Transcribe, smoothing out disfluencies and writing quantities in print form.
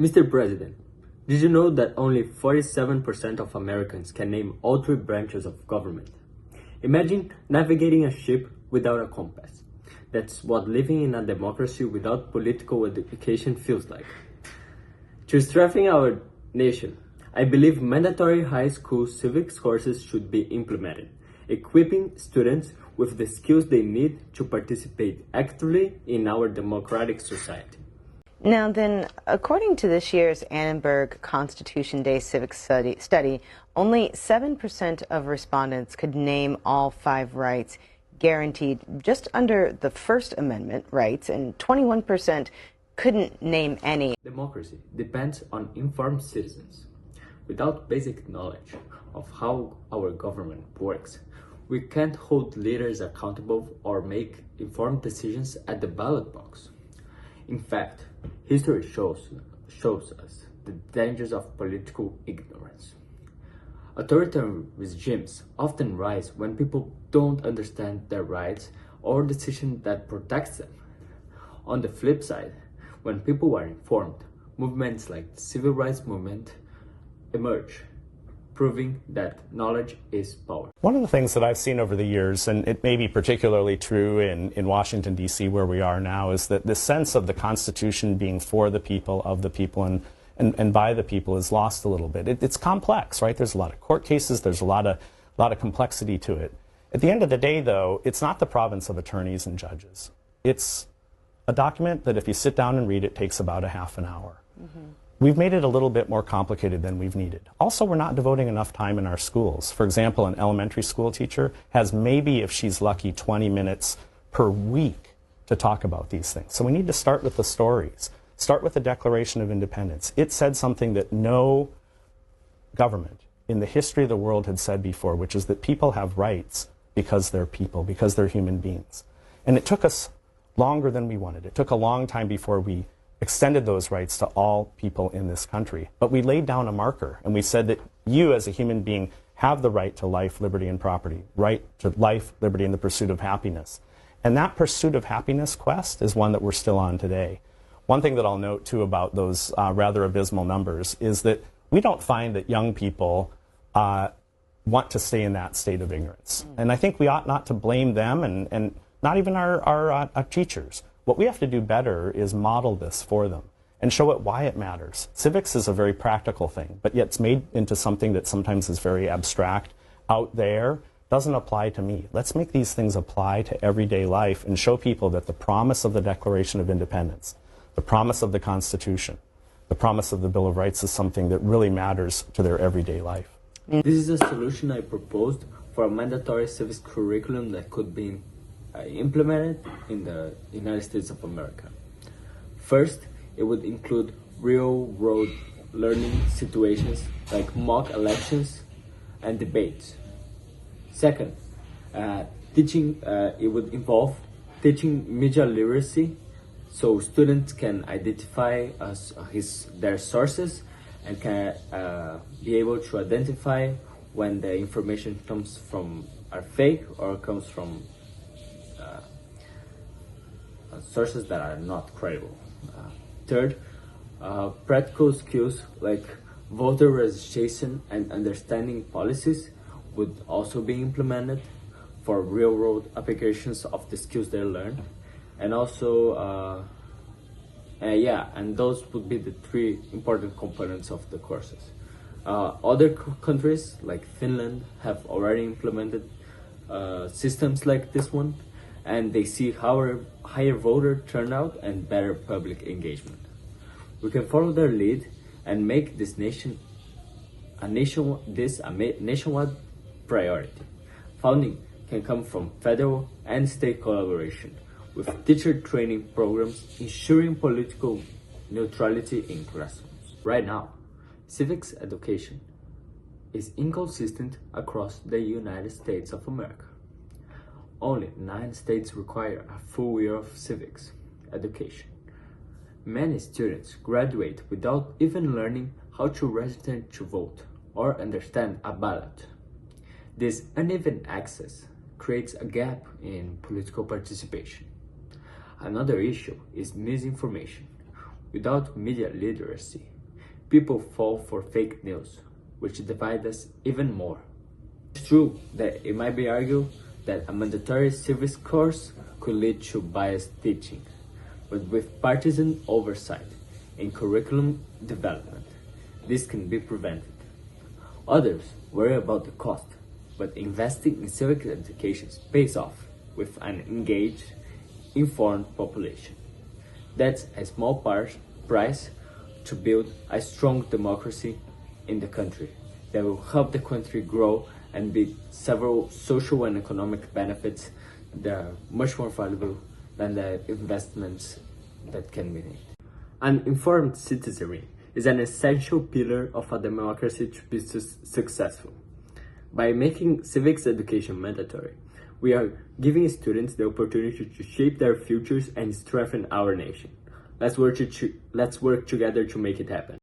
Mr. President, did you know that only 47% of Americans can name all three branches of government? Imagine navigating a ship without a compass. That's what living in a democracy without political education feels like. To strengthen our nation, I believe mandatory high school civics courses should be implemented, equipping students with the skills they need to participate actively in our democratic society. Now then, according to this year's Annenberg Constitution Day Civics study, only 7% of respondents could name all 5 rights guaranteed just under the First Amendment rights, and 21% couldn't name any. Democracy depends on informed citizens. Without basic knowledge of how our government works, we can't hold leaders accountable or make informed decisions at the ballot box. In fact, history shows us the dangers of political ignorance. Authoritarian regimes often rise when people don't understand their rights or decision that protects them. On the flip side, when people are informed, movements like the civil rights movement emerge, proving that knowledge is power. One of the things that I've seen over the years, and it may be particularly true in Washington, D.C., where we are now, is that this sense of the Constitution being for the people, of the people, and by the people is lost a little bit. It's complex, right? There's a lot of court cases, there's a lot of complexity to it. At the end of the day, though, it's not the province of attorneys and judges. It's a document that if you sit down and read it, takes about a half an hour. Mm-hmm. We've made it a little bit more complicated than we've needed. Also, we're not devoting enough time in our schools. For example, an elementary school teacher has maybe, if she's lucky, 20 minutes per week to talk about these things. So we need to start with the stories. Start with the Declaration of Independence. It said something that no government in the history of the world had said before, which is that people have rights because they're people, because they're human beings. And it took us longer than we wanted. It took a long time before we extended those rights to all people in this country. But we laid down a marker, and we said that you as a human being have the right to life, liberty, and property, right to life, liberty, and the pursuit of happiness. And that pursuit of happiness quest is one that we're still on today. One thing that I'll note, too, about those rather abysmal numbers is that we don't find that young people want to stay in that state of ignorance. And I think we ought not to blame them and not even our teachers. What we have to do better is model this for them and show it why it matters. Civics is a very practical thing, but yet it's made into something that sometimes is very abstract out there, doesn't apply to me. Let's make these things apply to everyday life and show people that the promise of the Declaration of Independence, the promise of the Constitution, the promise of the Bill of Rights is something that really matters to their everyday life. This is a solution I proposed for a mandatory civics curriculum that could be implemented in the United States of America. First, it would include real-world learning situations like mock elections and debates. Second, it would involve teaching media literacy so students can identify their sources and can be able to identify when the information comes from are fake or comes from sources that are not credible. Third, practical skills like voter registration and understanding policies would also be implemented for real-world applications of the skills they learn. And also, and those would be the 3 important components of the courses. Other countries like Finland have already implemented systems like this one, and they see higher voter turnout and better public engagement. We can follow their lead and make this a nationwide priority. Funding can come from federal and state collaboration, with teacher training programs ensuring political neutrality in classrooms. Right now, civics education is inconsistent across the United States of America. Only 9 states require a full year of civics education. Many students graduate without even learning how to register to vote or understand a ballot. This uneven access creates a gap in political participation. Another issue is misinformation. Without media literacy, people fall for fake news, which divide us even more. It's true that it might be argued that a mandatory civics course could lead to biased teaching, but with partisan oversight in curriculum development, this can be prevented. Others worry about the cost, but investing in civic education pays off with an engaged, informed population. That's a small price to build a strong democracy in the country that will help the country grow and be several social and economic benefits that are much more valuable than the investments that can be made. An informed citizenry is an essential pillar of a democracy to be successful. By making civics education mandatory, we are giving students the opportunity to shape their futures and strengthen our nation. Let's work together to make it happen.